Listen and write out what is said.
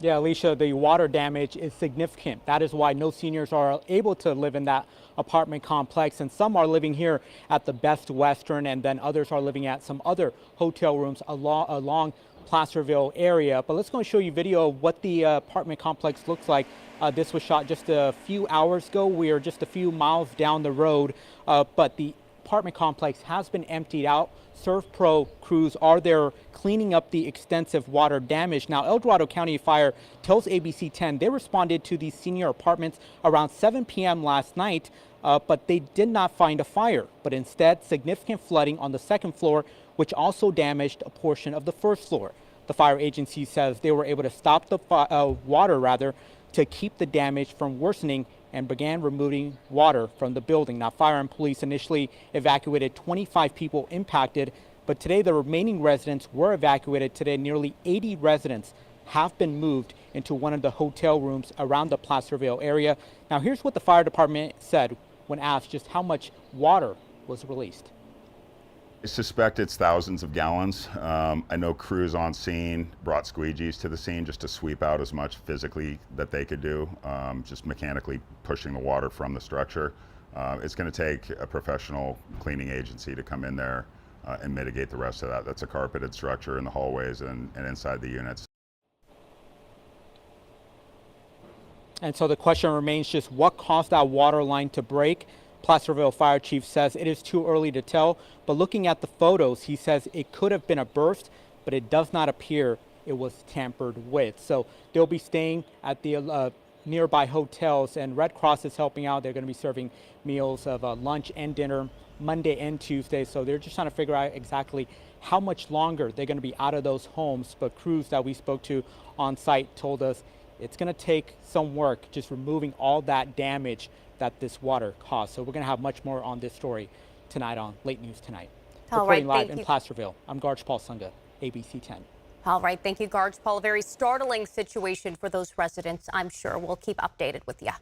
Yeah, Alicia, the water damage is significant. That is why no seniors are able to live in that apartment complex. And some are living here at the Best Western, and then others are living at some other hotel rooms along Placerville area. But let's go and show you video of what the apartment complex looks like. This was shot just a few hours ago. We are just a few miles down the road, but the apartment complex has been emptied out. ServPro crews are there cleaning up the extensive water damage. Now, El Dorado County Fire tells ABC 10 they responded to these senior apartments around 7 p.m. last night, but they did not find a fire, but instead significant flooding on the second floor, which also damaged a portion of the first floor. The fire agency says they were able to stop the water to keep the damage from worsening and began removing water from the building. Now, fire and police initially evacuated 25 people impacted, but today the remaining residents were evacuated. Today, nearly 80 residents have been moved into one of the hotel rooms around the Placerville area. Now, here's what the fire department said when asked just how much water was released. I suspect it's thousands of gallons. I know crews on scene brought squeegees to the scene just to sweep out as much physically that they could do, just mechanically pushing the water from the structure. It's going to take a professional cleaning agency to come in there and mitigate the rest of that. That's a carpeted structure in the hallways and inside the units. And so the question remains just what caused that water line to break. Placerville Fire Chief says it is too early to tell, but looking at the photos, he says it could have been a burst, but it does not appear it was tampered with. So they'll be staying at the nearby hotels, and Red Cross is helping out. They're going to be serving meals of lunch and dinner Monday and Tuesday. So they're just trying to figure out exactly how much longer they're going to be out of those homes. But crews that we spoke to on site told us it's going to take some work just removing all that damage that this water caused. So we're going to have much more on this story tonight on Late News Tonight. Reporting live in Placerville, I'm Garge Paul Sunga, ABC 10. All right, thank you, Garge Paul. A very startling situation for those residents, I'm sure. We'll keep updated with you.